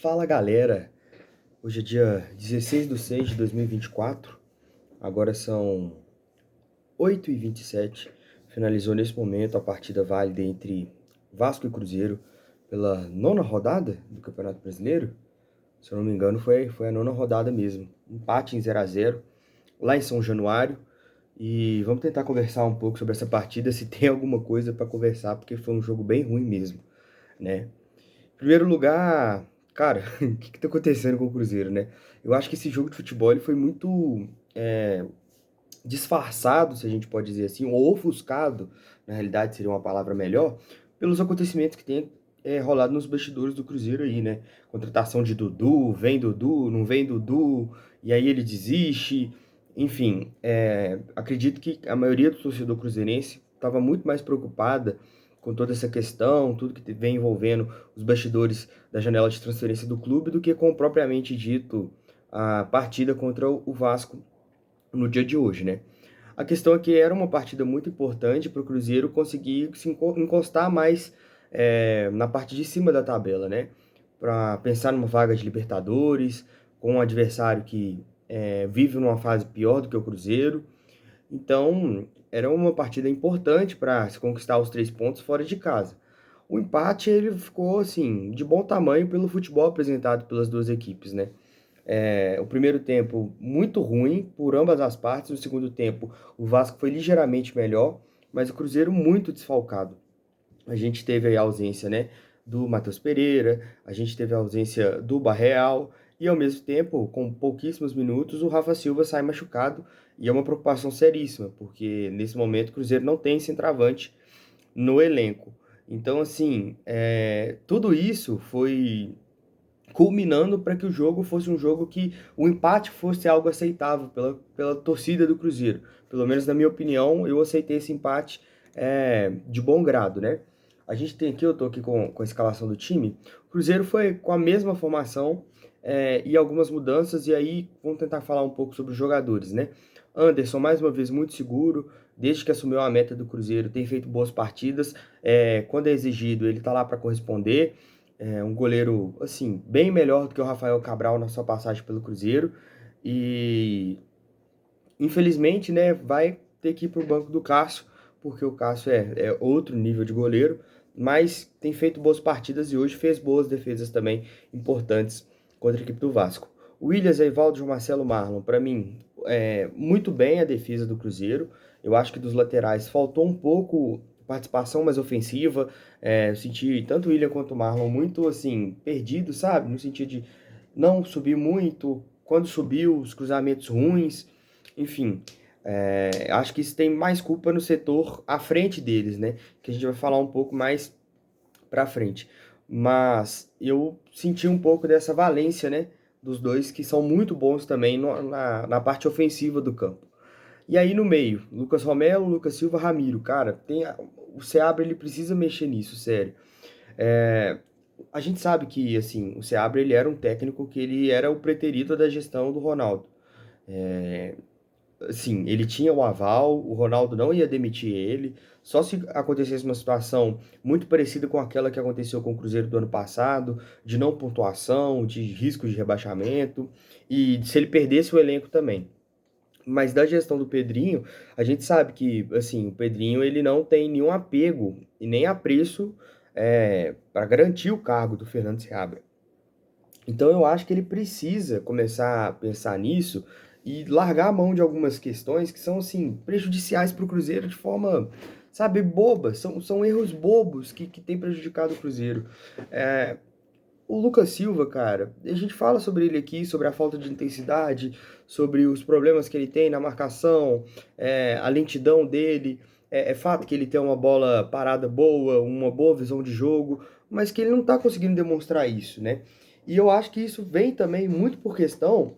Fala galera, hoje é dia 16/6 de 2024, agora são 8h27, finalizou nesse momento a partida válida entre Vasco e Cruzeiro pela nona rodada do Campeonato Brasileiro. Se eu não me engano foi a nona rodada mesmo, empate em 0x0 lá em São Januário. E vamos tentar conversar um pouco sobre essa partida, se tem alguma coisa para conversar, porque foi um jogo bem ruim mesmo, né? Em primeiro lugar, cara, o que tá acontecendo com o Cruzeiro, né? Eu acho que esse jogo de futebol ele foi muito disfarçado, se a gente pode dizer assim, ou ofuscado, na realidade seria uma palavra melhor, pelos acontecimentos que tem rolado nos bastidores do Cruzeiro aí, né? Contratação de Dudu, vem Dudu, não vem Dudu, e aí ele desiste. Enfim, acredito que a maioria do torcedor cruzeirense estava muito mais preocupada com toda essa questão, tudo que vem envolvendo os bastidores da janela de transferência do clube, do que com propriamente dito a partida contra o Vasco no dia de hoje, né? A questão é que era uma partida muito importante para o Cruzeiro conseguir se encostar mais na parte de cima da tabela, né? Para pensar numa vaga de Libertadores, com um adversário que vive numa fase pior do que o Cruzeiro. Então, era uma partida importante para se conquistar os 3 pontos fora de casa. O empate ele ficou assim de bom tamanho pelo futebol apresentado pelas duas equipes, né? O primeiro tempo muito ruim por ambas as partes. No segundo tempo, o Vasco foi ligeiramente melhor, mas o Cruzeiro muito desfalcado. A gente teve aí a ausência, né, do Matheus Pereira, a gente teve a ausência do Barreal, e ao mesmo tempo, com pouquíssimos minutos, o Rafa Silva sai machucado, e é uma preocupação seríssima, porque nesse momento o Cruzeiro não tem centroavante no elenco. Então, assim, tudo isso foi culminando para que o jogo fosse um jogo que o empate fosse algo aceitável pela torcida do Cruzeiro. Pelo menos na minha opinião, eu aceitei esse empate de bom grado, né? A gente tem aqui, eu tô aqui com a escalação do time. O Cruzeiro foi com a mesma formação e algumas mudanças, e aí vamos tentar falar um pouco sobre os jogadores, né? Anderson, mais uma vez, muito seguro, desde que assumiu a meta do Cruzeiro, tem feito boas partidas. Quando é exigido, ele tá lá para corresponder. Um goleiro, assim, bem melhor do que o Rafael Cabral na sua passagem pelo Cruzeiro. E, infelizmente, né, vai ter que ir para o banco do Cássio, porque o Cássio é outro nível de goleiro, mas tem feito boas partidas e hoje fez boas defesas também importantes contra a equipe do Vasco. Williams, Eivaldo, João Marcelo, Marlon, para mim, muito bem a defesa do Cruzeiro. Eu acho que dos laterais faltou um pouco participação mais ofensiva. Eu senti tanto o William quanto o Marlon muito, assim, perdido, sabe? No sentido de não subir muito, quando subiu, os cruzamentos ruins, enfim. Acho que isso tem mais culpa no setor à frente deles, né? Que a gente vai falar um pouco mais pra frente. Mas eu senti um pouco dessa valência, né? Dos dois, que são muito bons também na parte ofensiva do campo. E aí no meio, Lucas Romero, Lucas Silva, Ramiro. Cara, o Seabra ele precisa mexer nisso, sério. É, a gente sabe que, assim, o Seabra ele era um técnico que ele era o preterido da gestão do Ronaldo. Assim, ele tinha o aval, o Ronaldo não ia demitir ele, só se acontecesse uma situação muito parecida com aquela que aconteceu com o Cruzeiro do ano passado, de não pontuação, de risco de rebaixamento, e se ele perdesse o elenco também. Mas da gestão do Pedrinho, a gente sabe que, assim, o Pedrinho ele não tem nenhum apego e nem apreço para garantir o cargo do Fernando Seabra. Então eu acho que ele precisa começar a pensar nisso e largar a mão de algumas questões que são, assim, prejudiciais para o Cruzeiro de forma, sabe, boba. São erros bobos que têm prejudicado o Cruzeiro. É, o Lucas Silva, cara, a gente fala sobre ele aqui, sobre a falta de intensidade, sobre os problemas que ele tem na marcação, a lentidão dele. É fato que ele tem uma bola parada boa, uma boa visão de jogo, mas que ele não tá conseguindo demonstrar isso, né? E eu acho que isso vem também muito por questão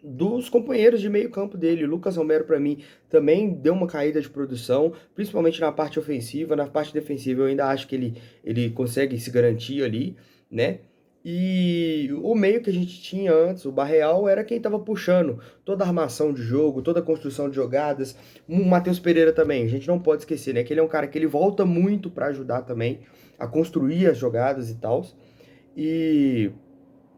dos companheiros de meio campo dele. O Lucas Romero, para mim, também deu uma caída de produção, principalmente na parte ofensiva. Na parte defensiva, eu ainda acho que ele consegue se garantir ali, né? E o meio que a gente tinha antes, o Barreal, era quem estava puxando toda a armação de jogo, toda a construção de jogadas. O Matheus Pereira também, a gente não pode esquecer, né? Que ele é um cara que ele volta muito para ajudar também a construir as jogadas e tal. E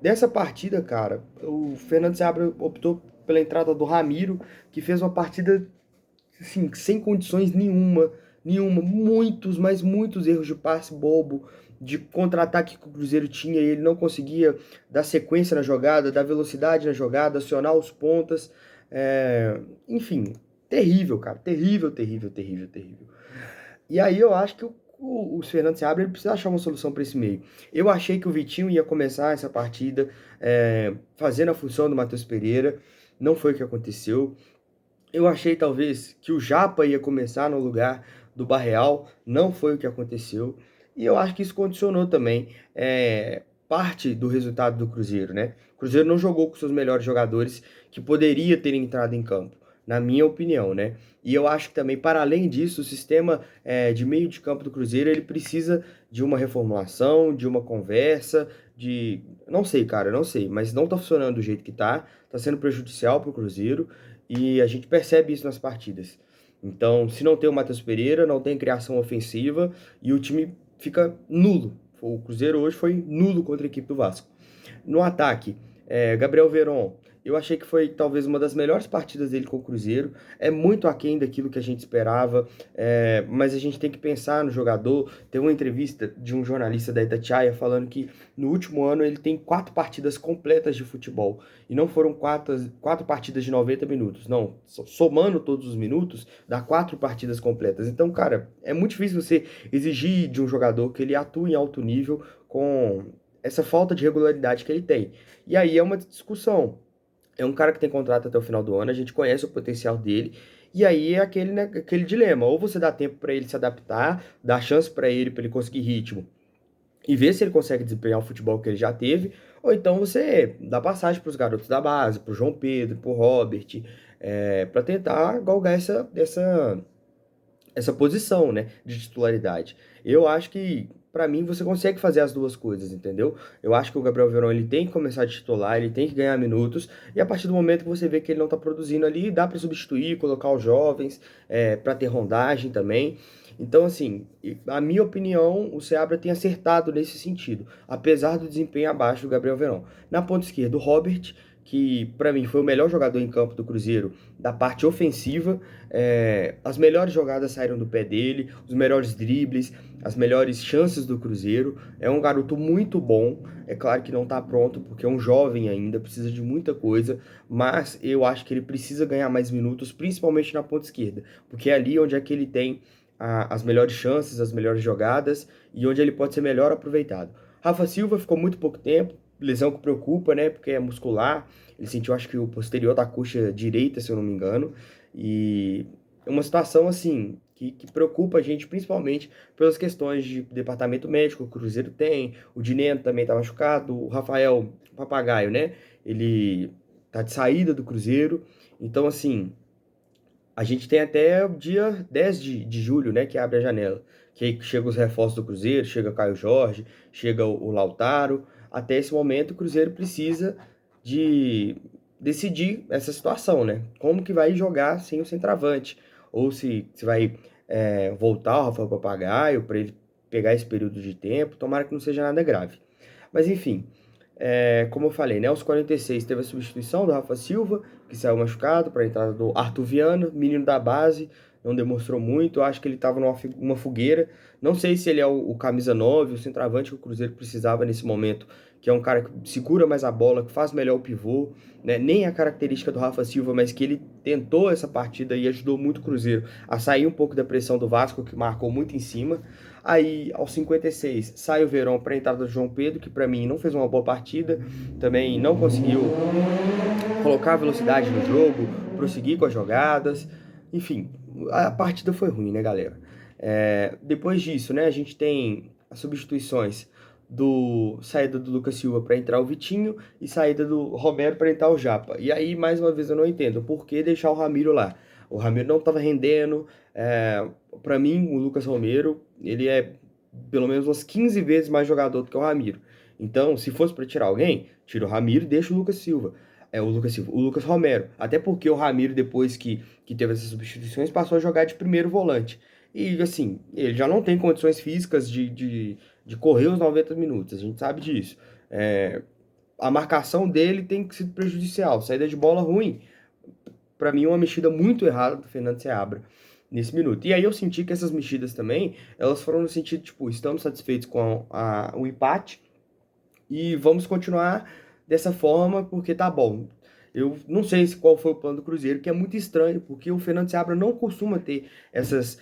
Dessa partida, cara, o Fernando Seabra optou pela entrada do Ramiro, que fez uma partida assim, sem condições nenhuma, muitos, mas muitos erros de passe bobo, de contra-ataque que o Cruzeiro tinha e ele não conseguia dar sequência na jogada, dar velocidade na jogada, acionar os pontas, enfim, terrível, cara, terrível, terrível, terrível, terrível. E aí eu acho que o Fernando Seabra ele precisa achar uma solução para esse meio. Eu achei que o Vitinho ia começar essa partida fazendo a função do Matheus Pereira, não foi o que aconteceu. Eu achei talvez que o Japa ia começar no lugar do Barreal, não foi o que aconteceu. E eu acho que isso condicionou também parte do resultado do Cruzeiro, né? O Cruzeiro não jogou com seus melhores jogadores que poderia ter entrado em campo, na minha opinião, né? E eu acho que também, para além disso, o sistema de meio de campo do Cruzeiro ele precisa de uma reformulação, de uma conversa, de. Não sei, cara, não sei, mas não tá funcionando do jeito que tá sendo prejudicial pro Cruzeiro. E a gente percebe isso nas partidas. Então, se não tem o Matheus Pereira, não tem criação ofensiva e o time fica nulo. O Cruzeiro hoje foi nulo contra a equipe do Vasco. No ataque, Gabriel Veron, eu achei que foi talvez uma das melhores partidas dele com o Cruzeiro. É muito aquém daquilo que a gente esperava, mas a gente tem que pensar no jogador. Tem uma entrevista de um jornalista da Itatiaia falando que no último ano ele tem 4 partidas completas de futebol. E não foram quatro partidas de 90 minutos. Não, somando todos os minutos, dá 4 partidas completas. Então, cara, é muito difícil você exigir de um jogador que ele atue em alto nível com essa falta de regularidade que ele tem. E aí é uma discussão. É um cara que tem contrato até o final do ano, a gente conhece o potencial dele, e aí é aquele, né, aquele dilema. Ou você dá tempo para ele se adaptar, dá chance para ele conseguir ritmo e ver se ele consegue desempenhar o futebol que ele já teve, ou então você dá passagem para os garotos da base, para o João Pedro, para o Robert, para tentar galgar essa posição, né, de titularidade. Eu acho que, para mim, você consegue fazer as duas coisas, entendeu? Eu acho que o Gabriel Veron ele tem que começar a titular, ele tem que ganhar minutos, e a partir do momento que você vê que ele não tá produzindo ali, dá para substituir, colocar os jovens, para ter rondagem também. Então, assim, a minha opinião, o Seabra tem acertado nesse sentido, apesar do desempenho abaixo do Gabriel Veron. Na ponta esquerda, o Robert, que para mim foi o melhor jogador em campo do Cruzeiro da parte ofensiva. As melhores jogadas saíram do pé dele, os melhores dribles, as melhores chances do Cruzeiro. É um garoto muito bom. É claro que não está pronto, porque é um jovem ainda, precisa de muita coisa, mas eu acho que ele precisa ganhar mais minutos, principalmente na ponta esquerda, porque é ali onde é que ele tem as melhores chances, as melhores jogadas e onde ele pode ser melhor aproveitado. Rafa Silva ficou muito pouco tempo, lesão que preocupa, né? Porque é muscular. Ele sentiu, acho que o posterior da coxa direita, se eu não me engano. E é uma situação, assim, que preocupa a gente, principalmente pelas questões de departamento médico. O Cruzeiro tem, o Dineno também tá machucado, o Rafael Papagaio, né? Ele tá de saída do Cruzeiro. Então, assim, a gente tem até o dia 10 de julho, né, que abre a janela. Que aí chega os reforços do Cruzeiro, chega Caio Jorge, chega o Lautaro. Até esse momento, o Cruzeiro precisa de decidir essa situação, né? Como que vai jogar sem o centroavante? Ou se vai voltar o Rafael Papagaio para ele pegar esse período de tempo. Tomara que não seja nada grave. Mas enfim, como eu falei, né? Aos 46 teve a substituição do Rafa Silva, que saiu machucado, para a entrada do Arthur Viana, menino da base, não demonstrou muito. Eu acho que ele estava numa fogueira. Não sei se ele é o camisa 9, o centroavante que o Cruzeiro precisava nesse momento, que é um cara que segura mais a bola, que faz melhor o pivô, né? Nem a característica do Rafa Silva, mas que ele tentou essa partida e ajudou muito o Cruzeiro a sair um pouco da pressão do Vasco, que marcou muito em cima. Aí, aos 56, sai o Verón para a entrada do João Pedro, que para mim não fez uma boa partida, também não conseguiu colocar velocidade no jogo, prosseguir com as jogadas. Enfim, a partida foi ruim, né, galera? Depois disso, né, a gente tem as substituições do saída do Lucas Silva para entrar o Vitinho e saída do Romero para entrar o Japa. E aí, mais uma vez, eu não entendo por que deixar o Ramiro lá. O Ramiro não estava rendendo. Para mim, o Lucas Romero, ele é pelo menos umas 15 vezes mais jogador do que o Ramiro. Então, se fosse para tirar alguém, tira o Ramiro e deixa o Lucas Silva. O Lucas Romero. Até porque o Ramiro, depois que teve essas substituições, passou a jogar de primeiro volante. E, assim, ele já não tem condições físicas de correr os 90 minutos. A gente sabe disso. a marcação dele tem sido prejudicial. Saída de bola ruim. Para mim, uma mexida muito errada do Fernando Seabra nesse minuto. E aí eu senti que essas mexidas também, elas foram no sentido, tipo, estamos satisfeitos com o empate e vamos continuar dessa forma porque tá bom. Eu não sei qual foi o plano do Cruzeiro, que é muito estranho, porque o Fernando Seabra não costuma ter essas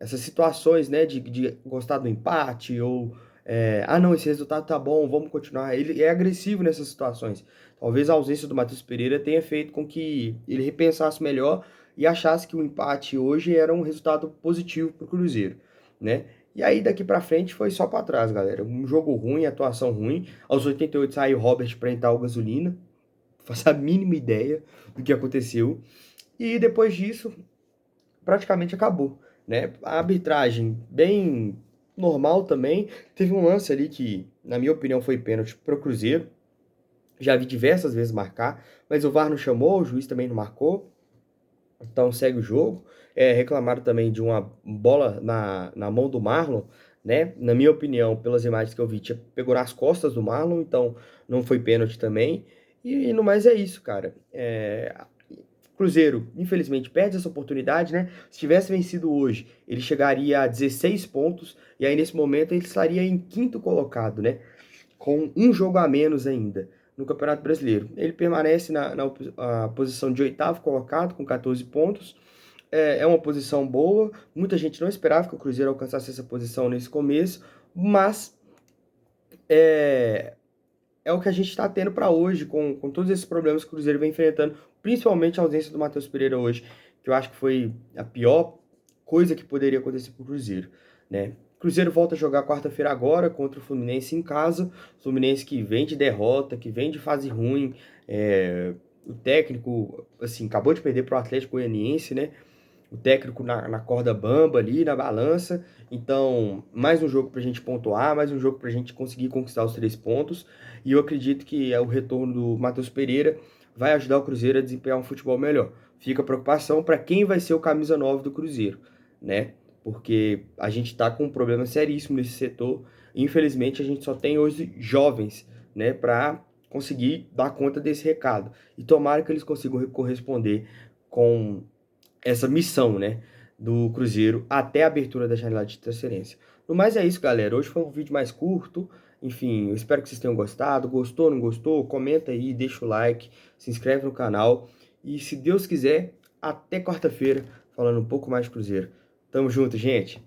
situações, né, de gostar do empate ou não, esse resultado tá bom, vamos continuar. Ele é agressivo nessas situações. Talvez a ausência do Matheus Pereira tenha feito com que ele repensasse melhor e achasse que o empate hoje era um resultado positivo para o Cruzeiro, né? E aí daqui pra frente foi só pra trás, galera. Um jogo ruim, atuação ruim. Aos 88 saiu o Robert pra entrar o Gasolina. Faço a mínima ideia do que aconteceu. E depois disso, praticamente acabou, né? A arbitragem bem normal também. Teve um lance ali que, na minha opinião, foi pênalti pro Cruzeiro. Já vi diversas vezes marcar, mas o VAR não chamou, o juiz também não marcou. Então segue o jogo. Reclamaram também de uma bola na mão do Marlon, né? Na minha opinião, pelas imagens que eu vi, pegou nas costas do Marlon, então não foi pênalti também. E no mais é isso, cara. Cruzeiro, infelizmente, perde essa oportunidade, né? Se tivesse vencido hoje, ele chegaria a 16 pontos, e aí nesse momento ele estaria em quinto colocado, né? Com um jogo a menos ainda no Campeonato Brasileiro. Ele permanece na posição de oitavo colocado, com 14 pontos. É uma posição boa. Muita gente não esperava que o Cruzeiro alcançasse essa posição nesse começo, mas é, é o que a gente está tendo para hoje, com todos esses problemas que o Cruzeiro vem enfrentando, principalmente a ausência do Matheus Pereira hoje, que eu acho que foi a pior coisa que poderia acontecer para o Cruzeiro, né? O Cruzeiro volta a jogar quarta-feira agora contra o Fluminense em casa. O Fluminense que vem de derrota, que vem de fase ruim. O técnico, assim, acabou de perder para o Atlético Goianiense, né? O técnico na corda bamba ali, na balança. Então, mais um jogo para a gente pontuar, mais um jogo para a gente conseguir conquistar os 3 pontos. E eu acredito que o retorno do Matheus Pereira vai ajudar o Cruzeiro a desempenhar um futebol melhor. Fica a preocupação para quem vai ser o camisa 9 do Cruzeiro, né? Porque a gente está com um problema seríssimo nesse setor. Infelizmente, a gente só tem hoje jovens, né, para conseguir dar conta desse recado. E tomara que eles consigam corresponder com essa missão, né, do Cruzeiro até a abertura da janela de transferência. No mais é isso, galera. Hoje foi um vídeo mais curto. Enfim, eu espero que vocês tenham gostado. Gostou, não gostou? Comenta aí, deixa o like, se inscreve no canal. E se Deus quiser, até quarta-feira, falando um pouco mais de Cruzeiro. Tamo junto, gente!